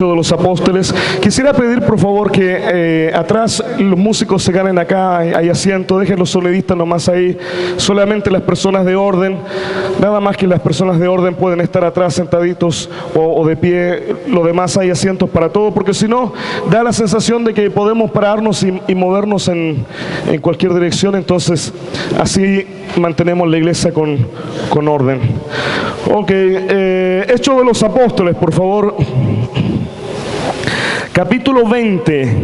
de los Apóstoles. Quisiera pedir por favor que atrás los músicos se ganen acá, hay asiento, dejen los sonidistas nomás ahí, solamente las personas de orden, nada más que las personas de orden pueden estar atrás sentaditos o de pie, lo demás hay asientos para todo, porque si no da la sensación de que podemos pararnos y movernos en cualquier dirección, entonces así mantenemos la iglesia con orden. Ok, Hechos de los Apóstoles, por favor. Capítulo 20.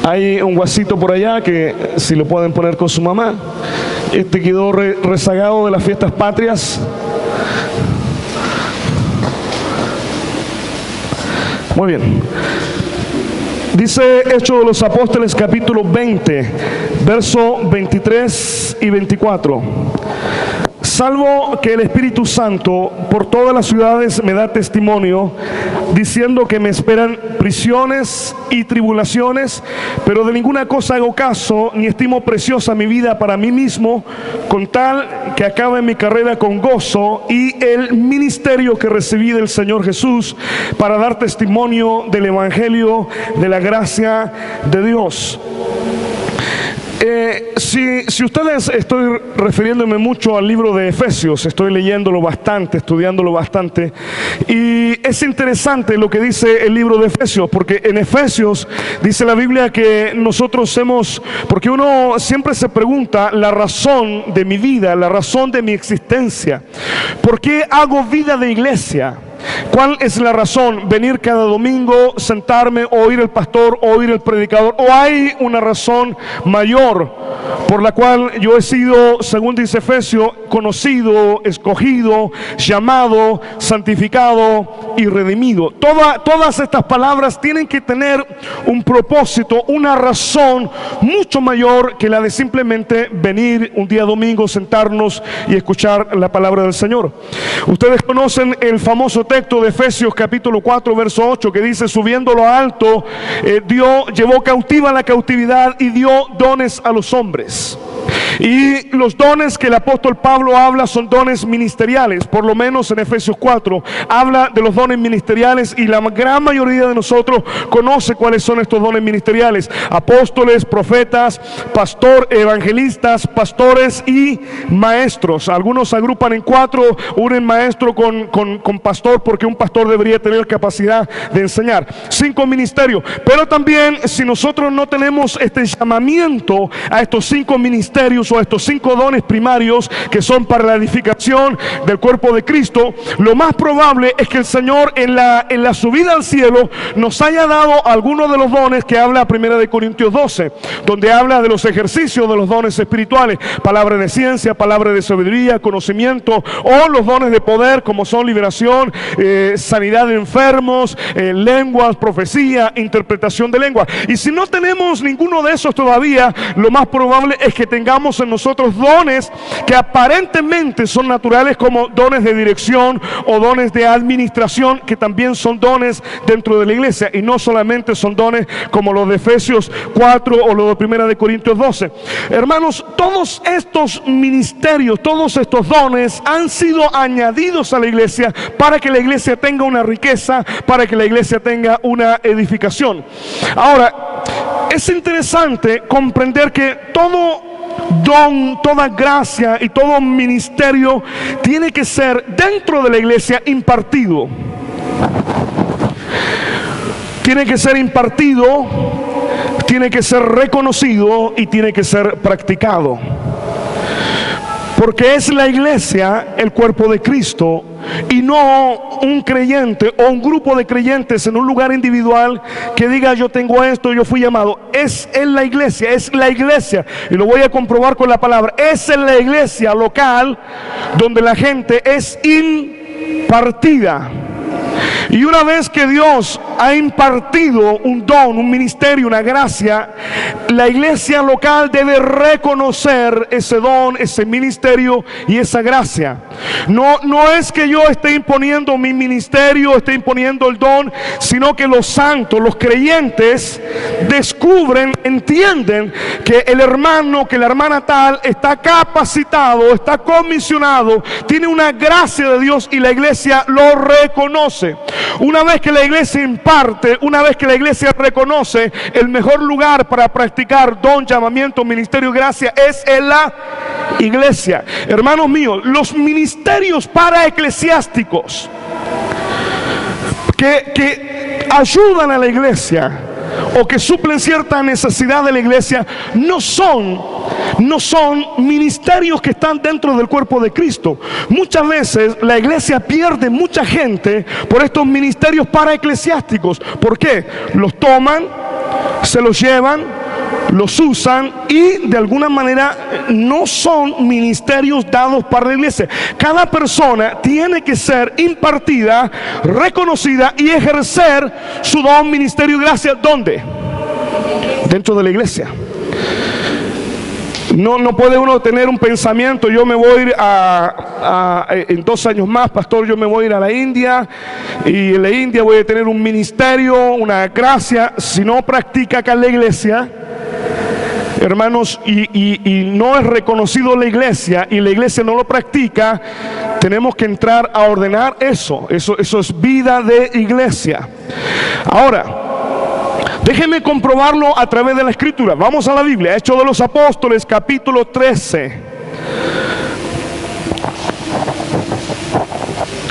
Hay un guasito por allá que si lo pueden poner con su mamá. Este quedó rezagado de las fiestas patrias. Muy bien. Dice Hechos de los Apóstoles capítulo 20, verso 23 y 24. Salvo que el Espíritu Santo por todas las ciudades me da testimonio, diciendo que me esperan prisiones y tribulaciones, pero de ninguna cosa hago caso, ni estimo preciosa mi vida para mí mismo, con tal que acabe mi carrera con gozo y el ministerio que recibí del Señor Jesús, para dar testimonio del Evangelio de la gracia de Dios. Si ustedes, estoy refiriéndome mucho al libro de Efesios, estoy leyéndolo bastante, estudiándolo bastante, y es interesante lo que dice el libro de Efesios, porque en Efesios dice la Biblia que nosotros porque uno siempre se pregunta la razón de mi vida, la razón de mi existencia, ¿por qué hago vida de iglesia? ¿Cuál es la razón? ¿Venir cada domingo, sentarme, oír el pastor, oír el predicador? ¿O hay una razón mayor por la cual yo he sido, según dice Efesios, conocido, escogido, llamado, santificado y redimido? Todas estas palabras tienen que tener un propósito, una razón mucho mayor que la de simplemente venir un día domingo, sentarnos y escuchar la palabra del Señor. Ustedes conocen el famoso texto de Efesios capítulo 4 verso 8 que dice: subiendo lo alto, Dios llevó cautiva la cautividad y dio dones a los hombres. Y los dones que el apóstol Pablo habla son dones ministeriales, por lo menos en Efesios 4 habla de los dones ministeriales, y la gran mayoría de nosotros conoce cuáles son estos dones ministeriales: apóstoles, profetas, evangelistas, pastores y maestros. Algunos agrupan en cuatro, unen maestro con pastor, porque un pastor debería tener capacidad de enseñar. 5 ministerios, pero también si nosotros no tenemos este llamamiento a estos 5 ministerios o a estos 5 dones primarios que son para la edificación del cuerpo de Cristo, lo más probable es que el Señor en la subida al cielo nos haya dado algunos de los dones que habla 1 Corintios 12, donde habla de los ejercicios de los dones espirituales: palabra de ciencia, palabra de sabiduría, conocimiento, o los dones de poder como son liberación, sanidad de enfermos, lenguas, profecía, interpretación de lenguas. Y si no tenemos ninguno de esos todavía, lo más probable es que tengamos en nosotros dones que aparentemente son naturales, como dones de dirección o dones de administración, que también son dones dentro de la iglesia, y no solamente son dones como los de Efesios 4 o los de 1 Corintios 12. Hermanos, todos estos ministerios, todos estos dones han sido añadidos a la iglesia para que la iglesia tenga una riqueza, para que la iglesia tenga una edificación. Ahora, es interesante comprender que todo don, toda gracia y todo ministerio tiene que ser dentro de la iglesia impartido. Tiene que ser impartido, tiene que ser reconocido y tiene que ser practicado. Porque es la iglesia el cuerpo de Cristo, y no un creyente o un grupo de creyentes en un lugar individual que diga: yo tengo esto, yo fui llamado. Es en la iglesia, y lo voy a comprobar con la palabra. Es en la iglesia local donde la gente es impartida. Y una vez que Dios ha impartido un don, un ministerio, una gracia, la iglesia local debe reconocer ese don, ese ministerio y esa gracia. No es que yo esté imponiendo mi ministerio, esté imponiendo el don, sino que los santos, los creyentes, descubren, entienden que el hermano, que la hermana tal está capacitado, está comisionado, tiene una gracia de Dios, y la iglesia lo reconoce. Una vez que la iglesia imparte, una vez que la iglesia reconoce, el mejor lugar para practicar don, llamamiento, ministerio, gracia es en la iglesia. Hermanos míos, los ministerios paraeclesiásticos que ayudan a la iglesia o que suplen cierta necesidad de la iglesia no son ministerios que están dentro del cuerpo de Cristo. Muchas veces la iglesia pierde mucha gente por estos ministerios paraeclesiásticos. ¿Por qué? Los toman, se los llevan, los usan y de alguna manera no son ministerios dados para la iglesia. Cada persona tiene que ser impartida, reconocida y ejercer su don, ministerio y gracia. ¿Dónde? Dentro de la iglesia. No puede uno tener un pensamiento: yo me voy a ir en 2 años más, pastor, yo me voy a ir a la India y en la India voy a tener un ministerio, una gracia. Si no practica acá en la iglesia, hermanos, y no es reconocido la iglesia y la iglesia no lo practica, tenemos que entrar a ordenar eso es vida de iglesia. Ahora, déjenme comprobarlo a través de la escritura. Vamos a la Biblia, Hechos de los Apóstoles, capítulo 13.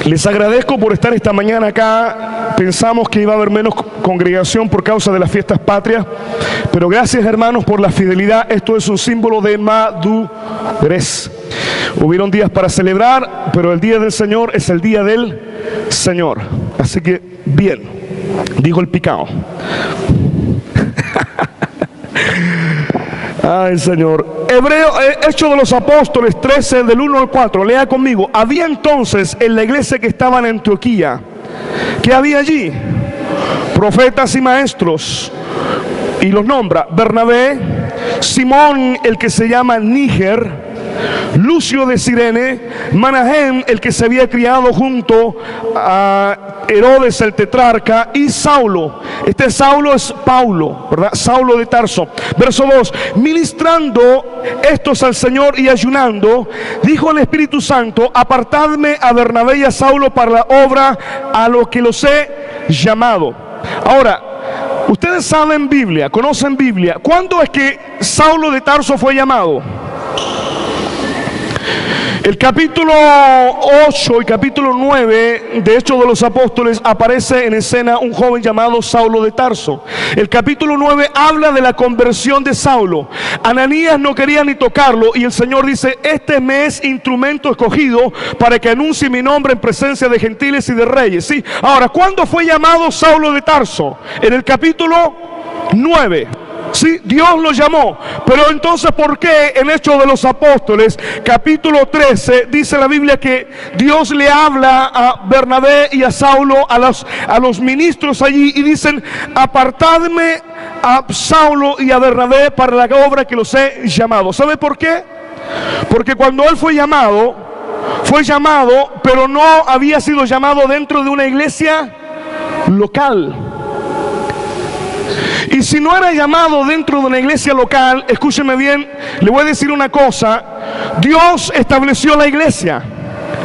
Les agradezco por estar esta mañana acá. Pensamos que iba a haber menos congregación por causa de las fiestas patrias, pero gracias, hermanos, por la fidelidad. Esto es un símbolo de madurez. Hubieron días para celebrar, pero el día del Señor es el día del Señor. Así que bien, dijo el picao. Ay, Señor. Hechos de los Apóstoles 13, del 1 al 4. Lea conmigo. Había entonces en la iglesia que estaba en Antioquía, ¿qué había allí? Profetas y maestros. Y los nombra: Bernabé, Simón el que se llama Níger, Lucio de Cirene, Manahem el que se había criado junto a Herodes el tetrarca, y Saulo. Este Saulo es Paulo, ¿verdad? Saulo de Tarso. Verso 2: ministrando estos al Señor y ayunando, dijo el Espíritu Santo: apartadme a Bernabé y a Saulo para la obra a lo que los he llamado. Ahora, ustedes saben Biblia, conocen Biblia. ¿Cuándo es que Saulo de Tarso fue llamado? El capítulo 8 y capítulo 9 de Hechos de los Apóstoles aparece en escena un joven llamado Saulo de Tarso. El capítulo 9 habla de la conversión de Saulo. Ananías no quería ni tocarlo y el Señor dice: este me es instrumento escogido para que anuncie mi nombre en presencia de gentiles y de reyes. ¿Sí? Ahora, ¿cuándo fue llamado Saulo de Tarso? En el capítulo 9. Sí, Dios lo llamó. Pero entonces, ¿por qué en Hechos de los Apóstoles, capítulo 13, dice la Biblia que Dios le habla a Bernabé y a Saulo, a los ministros allí, y dicen: apartadme a Saulo y a Bernabé para la obra que los he llamado? ¿Sabe por qué? Porque cuando él fue llamado, pero no había sido llamado dentro de una iglesia local. Y si no era llamado dentro de una iglesia local, escúcheme bien, le voy a decir una cosa: Dios estableció la iglesia,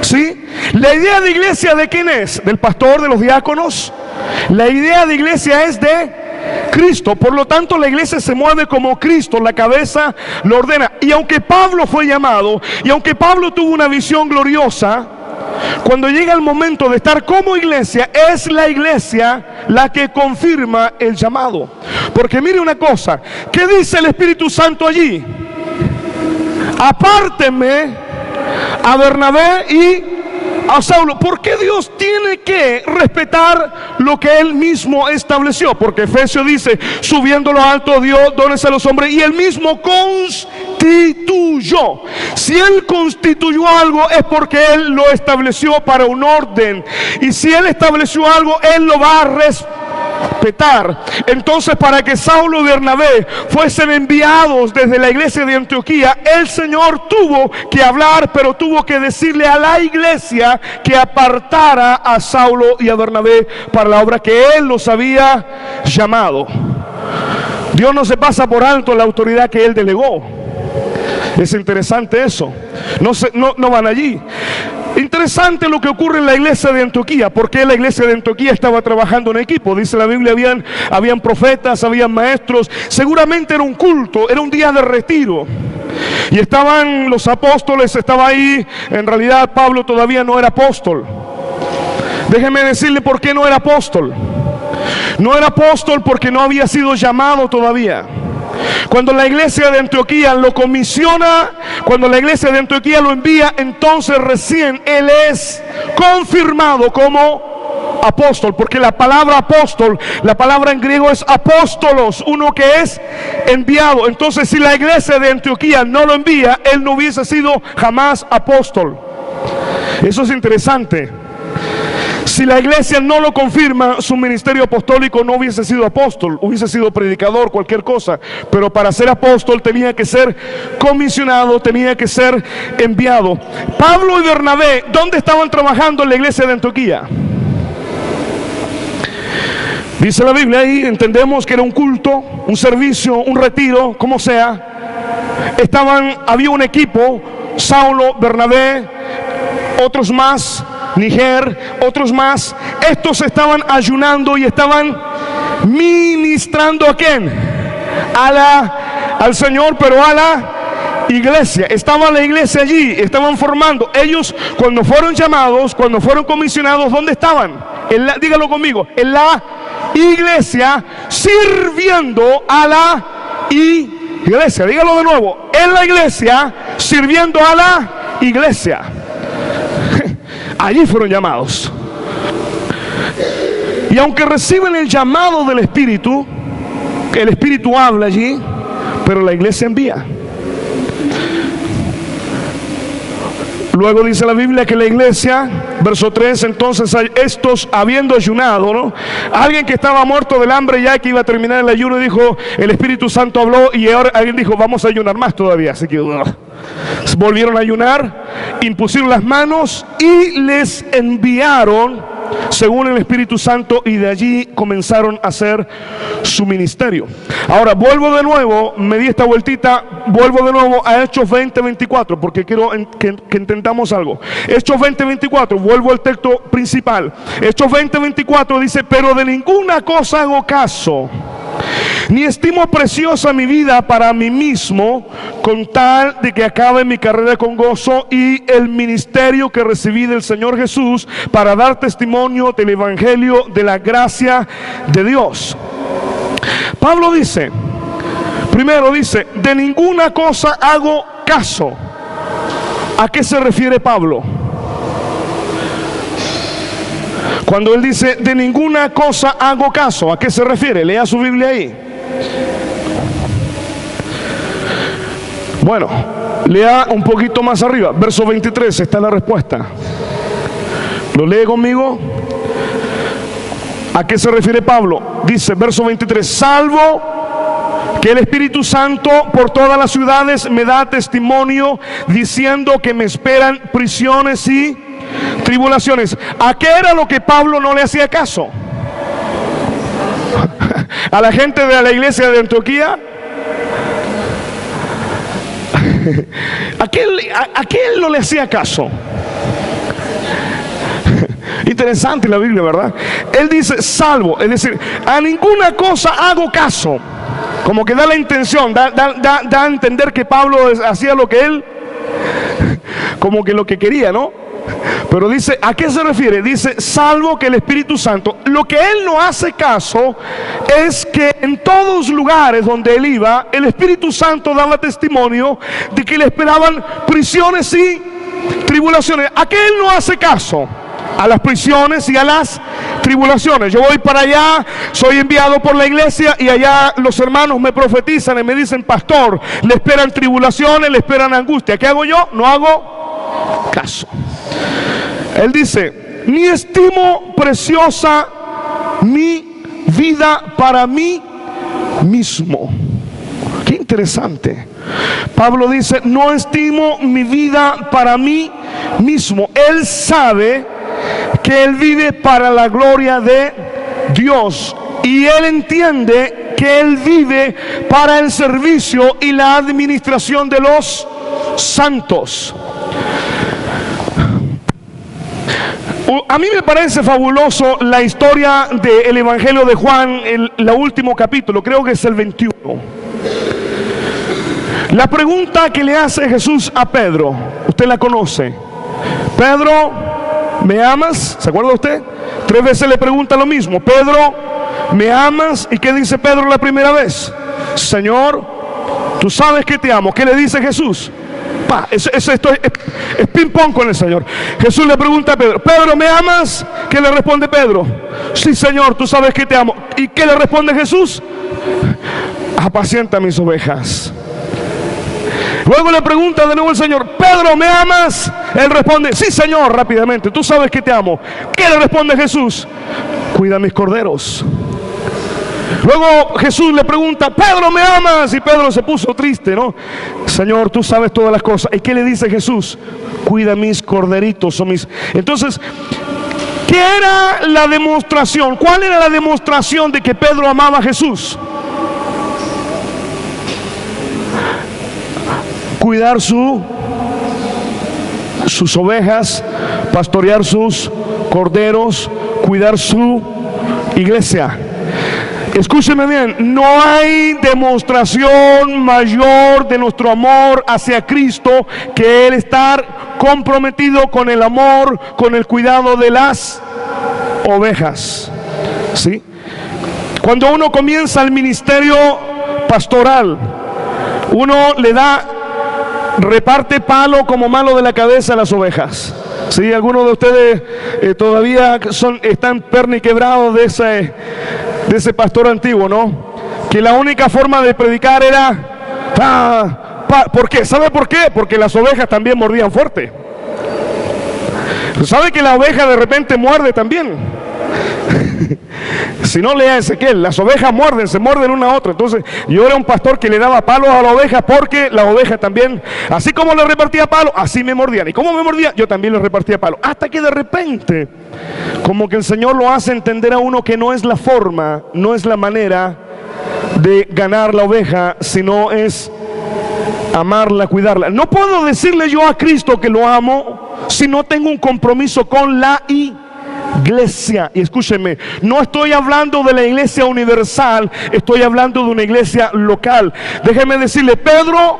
¿sí? La idea de iglesia, ¿de quién es? ¿Del pastor, de los diáconos? La idea de iglesia es de Cristo. Por lo tanto, la iglesia se mueve como Cristo, la cabeza, lo ordena. Y aunque Pablo fue llamado, y aunque Pablo tuvo una visión gloriosa, cuando llega el momento de estar como iglesia, es la iglesia la que confirma el llamado. Porque mire una cosa, ¿qué dice el Espíritu Santo allí? Apártenme a Bernabé y a Saulo. ¿Por qué Dios tiene que respetar lo que Él mismo estableció? Porque Efesios dice: subiendo lo alto dio dones a los hombres, y Él mismo constituyó. Si Él constituyó algo, es porque Él lo estableció para un orden. Y si Él estableció algo, Él lo va a respetar. Entonces, para que Saulo y Bernabé fuesen enviados desde la iglesia de Antioquía, el Señor tuvo que hablar, pero tuvo que decirle a la iglesia que apartara a Saulo y a Bernabé para la obra que Él los había llamado. Dios no se pasa por alto la autoridad que Él delegó. Es interesante eso. No van allí. Interesante lo que ocurre en la iglesia de Antioquía. Porque la iglesia de Antioquía estaba trabajando en equipo. Dice la Biblia, habían profetas, habían maestros. Seguramente era un culto, era un día de retiro. Y estaban los apóstoles, estaba ahí. En realidad Pablo todavía no era apóstol. Déjeme decirle por qué no era apóstol. No era apóstol porque no había sido llamado todavía. Cuando la iglesia de Antioquía lo comisiona, cuando la iglesia de Antioquía lo envía, entonces recién él es confirmado como apóstol. Porque la palabra apóstol, la palabra en griego es apóstolos, uno que es enviado. Entonces, si la iglesia de Antioquía no lo envía, él no hubiese sido jamás apóstol. Eso es interesante. Si la iglesia no lo confirma, su ministerio apostólico no hubiese sido apóstol, hubiese sido predicador, cualquier cosa. Pero para ser apóstol tenía que ser comisionado, tenía que ser enviado. Pablo y Bernabé, ¿dónde estaban trabajando en la iglesia de Antioquía? Dice la Biblia ahí, entendemos que era un culto, un servicio, un retiro, como sea. Había un equipo, Saulo, Bernabé, otros más, Níger, otros más. Estos estaban ayunando y estaban ministrando ¿a quién? Al Señor, pero a la iglesia. Estaba la iglesia allí, estaban formando. Ellos, cuando fueron llamados, cuando fueron comisionados, ¿dónde estaban? Dígalo conmigo, en la iglesia, sirviendo a la iglesia. Dígalo de nuevo, en la iglesia, sirviendo a la iglesia. Allí fueron llamados. Y aunque reciben el llamado del Espíritu, el Espíritu habla allí, pero la iglesia envía. Luego dice la Biblia que la iglesia, verso 3, entonces estos habiendo ayunado, ¿no? Alguien que estaba muerto del hambre ya, que iba a terminar el ayuno, dijo, el Espíritu Santo habló, y ahora alguien dijo, vamos a ayunar más todavía. Así que volvieron a ayunar, impusieron las manos y les enviaron según el Espíritu Santo, y de allí comenzaron a hacer su ministerio. Ahora vuelvo de nuevo, me di esta vueltita, vuelvo de nuevo a Hechos 20:24, porque quiero que entendamos algo. Hechos 20:24, vuelvo al texto principal. Hechos 20:24 dice, pero de ninguna cosa hago caso, ni estimo preciosa mi vida para mí mismo, con tal de que acabe mi carrera con gozo y el ministerio que recibí del Señor Jesús, para dar testimonio del evangelio de la gracia de Dios. Pablo dice, primero dice, de ninguna cosa hago caso. ¿A qué se refiere Pablo? Cuando él dice, de ninguna cosa hago caso, ¿a qué se refiere? Lea su Biblia ahí. Bueno, lea un poquito más arriba, verso 23, está la respuesta. ¿Lo lee conmigo? ¿A qué se refiere Pablo? Dice, verso 23, salvo que el Espíritu Santo por todas las ciudades me da testimonio, diciendo que me esperan prisiones y tribulaciones. ¿A qué era lo que Pablo no le hacía caso? ¿A la gente de la iglesia de Antioquía? ¿A qué él no le hacía caso? Interesante la Biblia, ¿verdad? Él dice salvo, es decir, a ninguna cosa hago caso. Como que da la intención, da a entender que Pablo hacía lo que él, como que lo que quería, ¿no? Pero dice, ¿a qué se refiere? Dice, salvo que el Espíritu Santo. Lo que él no hace caso es que en todos lugares donde él iba, el Espíritu Santo daba testimonio de que le esperaban prisiones y tribulaciones. ¿A qué él no hace caso? A las prisiones y a las tribulaciones. Yo voy para allá, soy enviado por la iglesia, y allá los hermanos me profetizan y me dicen, pastor, le esperan tribulaciones, le esperan angustia. ¿Qué hago yo? No hago caso. Él dice, ni estimo preciosa mi vida para mí mismo. Qué interesante. Pablo dice, no estimo mi vida para mí mismo. Él sabe que él vive para la gloria de Dios, y él entiende que él vive para el servicio y la administración de los santos. A mí me parece fabuloso la historia del Evangelio de Juan, el último capítulo, creo que es el 21. La pregunta que le hace Jesús a Pedro, usted la conoce. Pedro, ¿me amas? ¿Se acuerda usted? 3 veces le pregunta lo mismo. Pedro, ¿me amas? ¿Y qué dice Pedro la primera vez? Señor, tú sabes que te amo. ¿Qué le dice Jesús? Esto es ping pong con el Señor. Jesús le pregunta a Pedro, Pedro, ¿me amas? ¿Qué le responde Pedro? Sí, Señor, tú sabes que te amo. ¿Y qué le responde Jesús? Apacienta mis ovejas. Luego le pregunta de nuevo el Señor, Pedro, ¿me amas? Él responde, sí, Señor, rápidamente, tú sabes que te amo. ¿Qué le responde Jesús? Cuida mis corderos. Luego Jesús le pregunta, Pedro, ¿me amas? Y Pedro se puso triste, ¿no? Señor, tú sabes todas las cosas. ¿Y qué le dice Jesús? Cuida mis corderitos o mis... Entonces, ¿qué era la demostración? ¿Cuál era la demostración de que Pedro amaba a Jesús? Cuidar sus ovejas, pastorear sus corderos, cuidar su iglesia. Escúcheme bien, no hay demostración mayor de nuestro amor hacia Cristo que el estar comprometido con el amor, con el cuidado de las ovejas. ¿Sí? Cuando uno comienza el ministerio pastoral, uno le da, reparte palo como malo de la cabeza a las ovejas. Sí, algunos de ustedes todavía están perniquebrados de ese pastor antiguo, ¿no? Que la única forma de predicar era ¿por qué? ¿Sabe por qué? Porque las ovejas también mordían fuerte. ¿Sabe que la oveja de repente muerde también? Si no, lea Ezequiel, las ovejas muerden, se muerden una a otra. Entonces yo era un pastor que le daba palos a la oveja, porque la oveja también, así como le repartía palos, así me mordían. Y como me mordían, yo también le repartía palos. Hasta que de repente, como que el Señor lo hace entender a uno que no es la forma, no es la manera de ganar la oveja, sino es amarla, cuidarla. No puedo decirle yo a Cristo que lo amo si no tengo un compromiso con la iglesia. Y escúcheme, no estoy hablando de la iglesia universal, estoy hablando de una iglesia local. Déjeme decirle, Pedro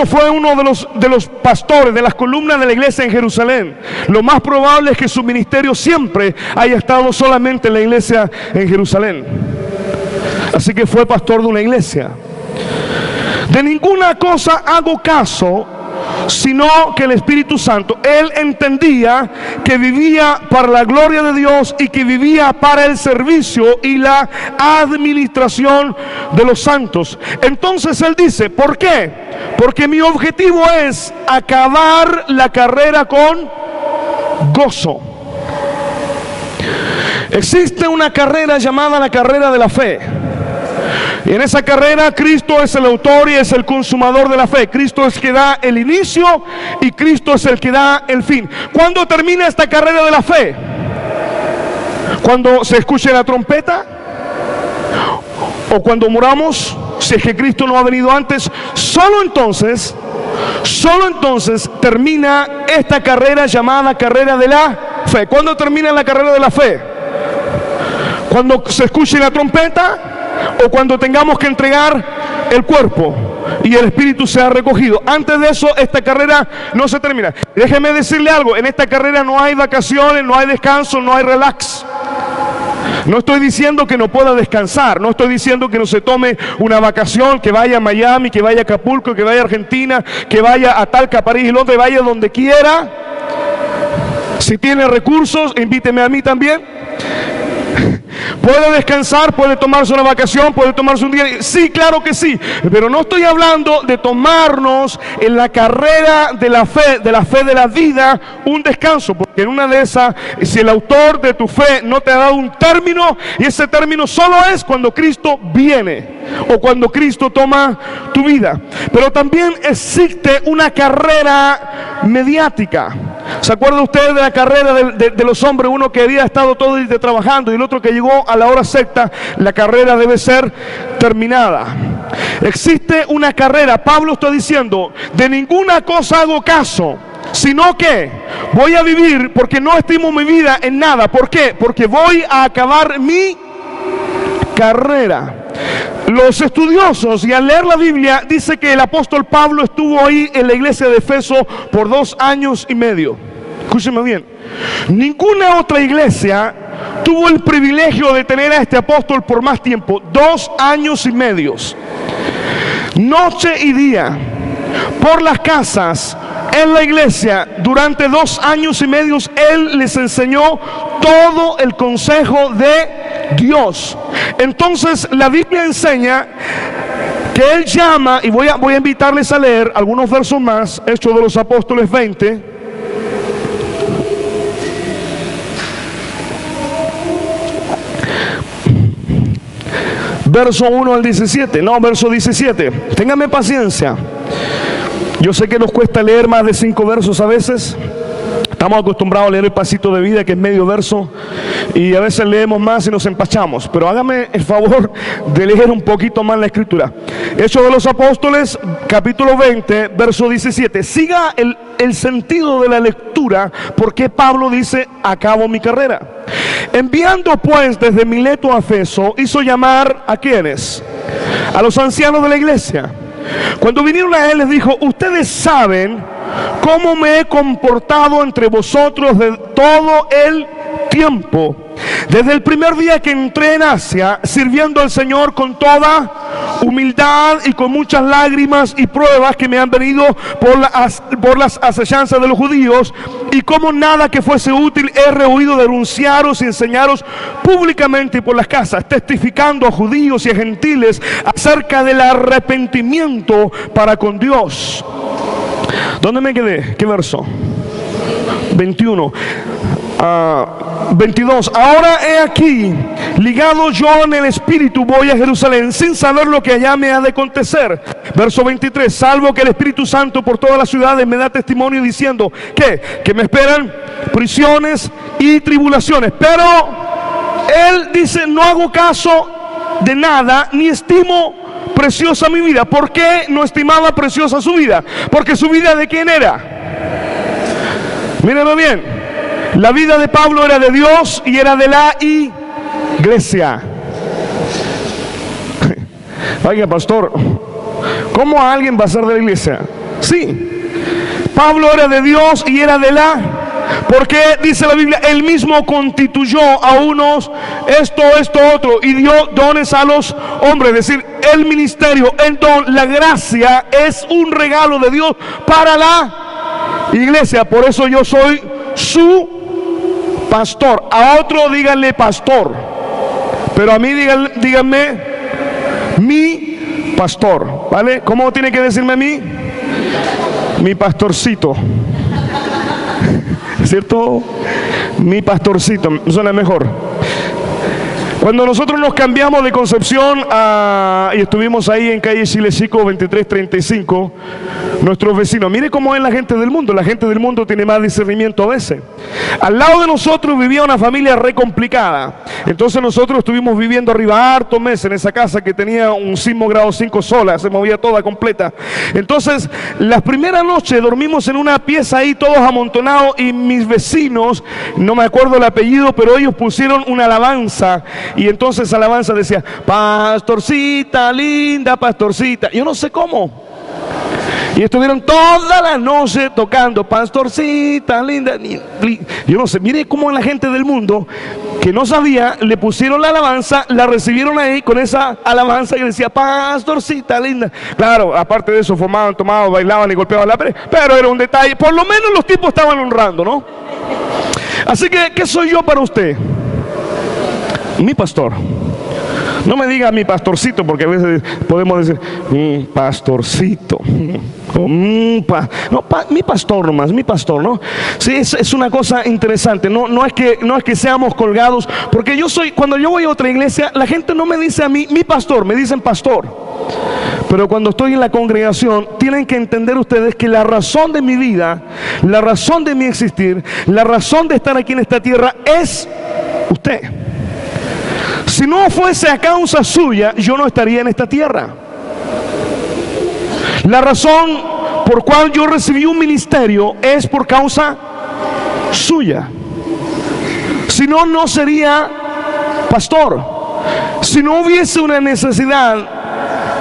fue uno de los pastores de las columnas de la iglesia en Jerusalén. Lo más probable es que su ministerio siempre haya estado solamente en la iglesia en Jerusalén. Así que fue pastor de una iglesia. De ninguna cosa hago caso, sino que el Espíritu Santo, él entendía que vivía para la gloria de Dios y que vivía para el servicio y la administración de los santos. Entonces él dice, ¿por qué? Porque mi objetivo es acabar la carrera con gozo. Existe una carrera llamada la carrera de la fe. Y en esa carrera Cristo es el autor y es el consumador de la fe. Cristo es el que da el inicio y Cristo es el que da el fin. ¿Cuándo termina esta carrera de la fe? ¿Cuando se escuche la trompeta? ¿O cuando muramos? Si es que Cristo no ha venido antes. Solo entonces termina esta carrera llamada carrera de la fe. ¿Cuándo termina la carrera de la fe? ¿Cuando se escuche la trompeta? ¿O cuando tengamos que entregar el cuerpo y el espíritu sea recogido? Antes de eso, esta carrera no se termina. Déjeme decirle algo, en esta carrera no hay vacaciones, no hay descanso, no hay relax. No estoy diciendo que no pueda descansar, no estoy diciendo que no se tome una vacación, que vaya a Miami, que vaya a Acapulco, que vaya a Argentina, que vaya a Talca, París y Londres, vaya donde quiera. Si tiene recursos, invíteme a mí también. Puede descansar, puede tomarse una vacación, puede tomarse un día. Sí, claro que sí. Pero no estoy hablando de tomarnos en la carrera de la fe de la vida, un descanso. Porque en una de esas, si el autor de tu fe no te ha dado un término, y ese término solo es cuando Cristo viene o cuando Cristo toma tu vida. Pero también existe una carrera mediática. ¿Se acuerda usted de la carrera de los hombres? Uno que había estado todo el día trabajando y el otro que llegó a la hora sexta. La carrera debe ser terminada. Existe una carrera. Pablo está diciendo, de ninguna cosa hago caso, sino que voy a vivir porque no estimo mi vida en nada. ¿Por qué? Porque voy a acabar mi carrera. Los estudiosos, y al leer la Biblia, dice que el apóstol Pablo estuvo ahí en la iglesia de Efeso por 2 años y medio. Escúcheme bien, ninguna otra iglesia tuvo el privilegio de tener a este apóstol por más tiempo. 2 años y medio, noche y día, por las casas, en la iglesia. Durante 2 años y medio él les enseñó todo el consejo de Dios. Entonces la Biblia enseña que él llama, y voy a invitarles a leer algunos versos más, Hechos de los Apóstoles 20. Verso 1 al 17, no, verso 17. Ténganme paciencia. Yo sé que nos cuesta leer más de 5 versos a veces. Estamos acostumbrados a leer el pasito de vida, que es medio verso, y a veces leemos más y nos empachamos. Pero hágame el favor de leer un poquito más la escritura. Hechos de los Apóstoles, capítulo 20, verso 17. Siga el sentido de la lectura, porque Pablo dice: acabo mi carrera. Enviando pues desde Mileto a Efeso, hizo llamar ¿a quiénes? A los ancianos de la iglesia. Cuando vinieron a él, les dijo: ustedes saben cómo me he comportado entre vosotros de todo el tiempo, desde el primer día que entré en Asia, sirviendo al Señor con toda humildad y con muchas lágrimas y pruebas que me han venido por las asechanzas de los judíos, y como nada que fuese útil he rehuido denunciaros y enseñaros públicamente y por las casas, testificando a judíos y a gentiles acerca del arrepentimiento para con Dios. ¿Dónde me quedé? ¿Qué verso? 21. 22. Ahora he aquí, ligado yo en el espíritu, voy a Jerusalén, sin saber lo que allá me ha de acontecer. Verso 23. Salvo que el Espíritu Santo por todas las ciudades me da testimonio diciendo que me esperan prisiones y tribulaciones. Pero él dice: no hago caso de nada, ni estimo preciosa mi vida. ¿Por qué no estimaba preciosa su vida? Porque su vida, ¿de quién era? Mírenme bien. La vida de Pablo era de Dios y era de la iglesia. Oiga, pastor, ¿cómo alguien va a ser de la iglesia? Sí, Pablo era de Dios y era de la... Porque dice la Biblia: él mismo constituyó a unos esto, otro, y dio dones a los hombres. Es decir, el ministerio, el don, la gracia es un regalo de Dios para la iglesia. Por eso yo soy su pastor. A otro díganle pastor, pero a mí díganme mi pastor, ¿vale? ¿Cómo tiene que decirme a mí? Mi pastorcito. ¿Cierto? Mi pastorcito, suena mejor. Cuando nosotros nos cambiamos de Concepción y estuvimos ahí en calle Chile Chico 2335, nuestros vecinos, mire cómo es la gente del mundo. La gente del mundo tiene más discernimiento a veces. Al lado de nosotros vivía una familia re complicada. Entonces nosotros estuvimos viviendo arriba hartos meses en esa casa que tenía un sismo grado 5 sola, se movía toda completa. Entonces las primeras noches dormimos en una pieza ahí todos amontonados, y mis vecinos, no me acuerdo el apellido, pero ellos pusieron una alabanza. Y entonces alabanza decía: pastorcita linda, pastorcita. Yo no sé cómo. Y estuvieron toda la noche tocando pastorcita linda. Yo no sé, mire cómo la gente del mundo que no sabía, le pusieron la alabanza, la recibieron ahí con esa alabanza que decía pastorcita linda. Claro, aparte de eso, fumaban, tomaban, bailaban y golpeaban la pared, pero era un detalle. Por lo menos los tipos estaban honrando, ¿no? Así que, ¿qué soy yo para usted? Mi pastor. No me diga mi pastorcito, porque a veces podemos decir pastorcito. No, mi pastor nomás, mi pastor, ¿no? Sí, es una cosa interesante. No es que seamos colgados, porque cuando yo voy a otra iglesia, la gente no me dice a mí mi pastor, me dicen pastor. Pero cuando estoy en la congregación, tienen que entender ustedes que la razón de mi vida, la razón de mi existir, la razón de estar aquí en esta tierra es usted. Si no fuese a causa suya, yo no estaría en esta tierra. La razón por cual yo recibí un ministerio es por causa suya. Si no, no sería pastor. Si no hubiese una necesidad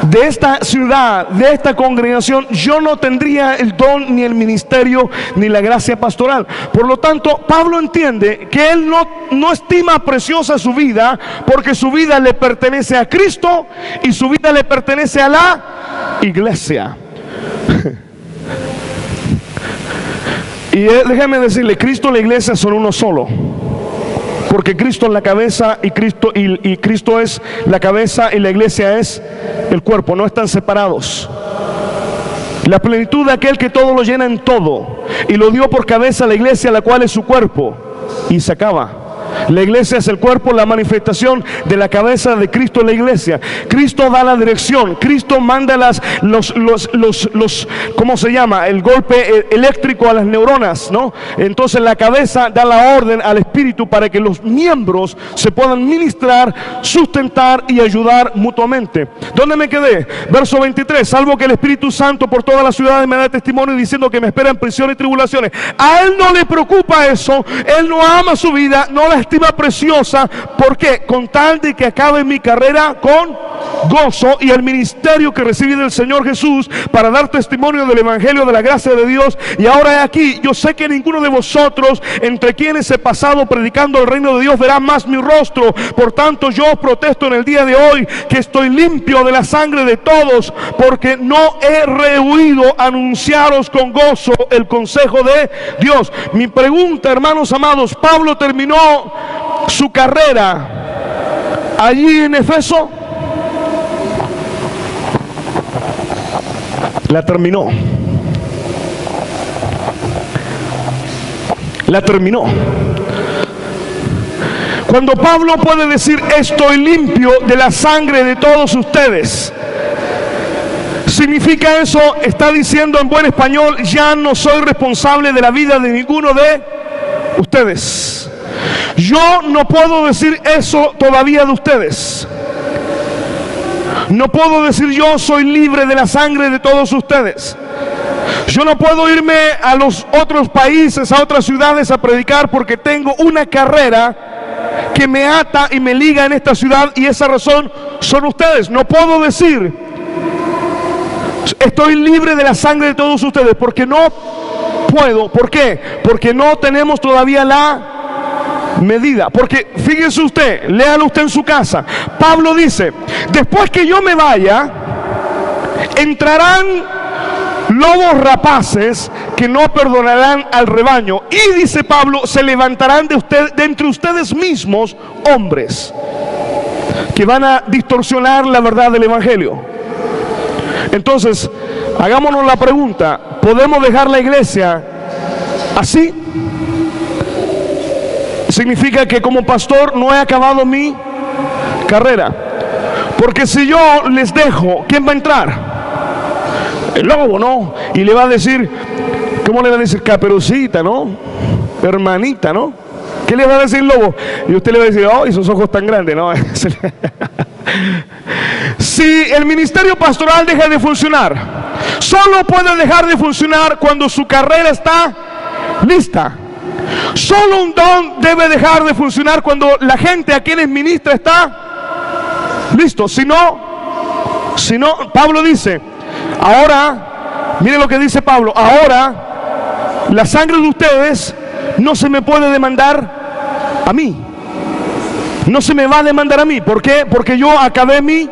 de esta ciudad, de esta congregación, yo no tendría el don, ni el ministerio, ni la gracia pastoral. Por lo tanto, Pablo entiende que él no estima preciosa su vida, porque su vida le pertenece a Cristo y su vida le pertenece a la iglesia. Y déjame decirle, Cristo y la iglesia son uno solo, porque Cristo es la cabeza y Cristo es la cabeza y la iglesia es el cuerpo, no están separados. La plenitud de aquel que todo lo llena en todo, y lo dio por cabeza a la iglesia, la cual es su cuerpo, y se acaba. La iglesia es el cuerpo, la manifestación de la cabeza de Cristo en la iglesia. Cristo da la dirección, Cristo manda ¿cómo se llama? El golpe eléctrico a las neuronas, ¿no? Entonces la cabeza da la orden al espíritu para que los miembros se puedan ministrar, sustentar y ayudar mutuamente. ¿Dónde me quedé? Verso 23, salvo que el Espíritu Santo por todas las ciudades me da testimonio diciendo que me esperan prisión y tribulaciones. A él no le preocupa eso, él no ama su vida, no la estima preciosa. ¿Por qué? Con tal de que acabe mi carrera con gozo y el ministerio que recibí del Señor Jesús para dar testimonio del evangelio de la gracia de Dios. Y ahora aquí, yo sé que ninguno de vosotros, entre quienes he pasado predicando el reino de Dios, verá más mi rostro. Por tanto, yo os protesto en el día de hoy que estoy limpio de la sangre de todos, porque no he rehuido anunciaros con gozo el consejo de Dios. Mi pregunta, hermanos amados, Pablo terminó su carrera allí en Efeso. La terminó. La terminó. Cuando Pablo puede decir estoy limpio de la sangre de todos ustedes, significa eso, está diciendo en buen español, ya no soy responsable de la vida de ninguno de ustedes. Yo no puedo decir eso todavía de ustedes. No puedo decir yo soy libre de la sangre de todos ustedes. Yo no puedo irme a los otros países, a otras ciudades a predicar, porque tengo una carrera que me ata y me liga en esta ciudad, y esa razón son ustedes. No puedo decir estoy libre de la sangre de todos ustedes, porque no puedo. ¿Por qué? Porque no tenemos todavía la medida. Porque fíjese usted, léalo usted en su casa. Pablo dice, después que yo me vaya, entrarán lobos rapaces que no perdonarán al rebaño, y dice Pablo, se levantarán de entre ustedes mismos hombres que van a distorsionar la verdad del evangelio. Entonces, hagámonos la pregunta, ¿podemos dejar la iglesia así? Significa que como pastor no he acabado mi carrera, porque si yo les dejo, ¿quién va a entrar? El lobo, ¿no? Y le va a decir, ¿cómo le va a decir? Caperucita, ¿no? Hermanita, ¿no? ¿Qué le va a decir el lobo? Y usted le va a decir, oh, esos ojos tan grandes, ¿no? Si el ministerio pastoral deja de funcionar, solo puede dejar de funcionar cuando su carrera está lista. Solo un don debe dejar de funcionar cuando la gente a quienes ministra está listo. Si no, Pablo dice, ahora, mire lo que dice Pablo, ahora la sangre de ustedes no se me puede demandar a mí. No se me va a demandar a mí. ¿Por qué? Porque yo acabé mi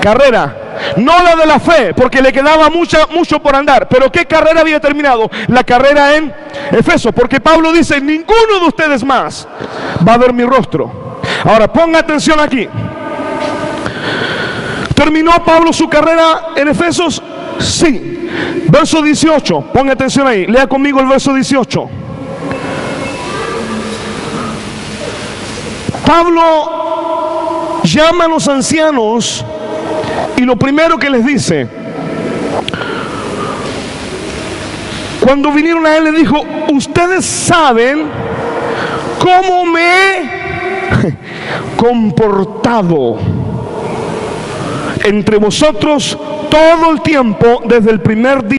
carrera. No la de la fe, porque le quedaba mucho por andar. Pero ¿qué carrera había terminado? La carrera en Efeso. Porque Pablo dice, ninguno de ustedes más va a ver mi rostro. Ahora, ponga atención aquí. ¿Terminó Pablo su carrera en Efesos? Sí. Verso 18, ponga atención ahí. Lea conmigo el verso 18. Pablo llama a los ancianos y lo primero que les dice, cuando vinieron a él, le dijo, ustedes saben cómo me he comportado entre vosotros todo el tiempo desde el primer día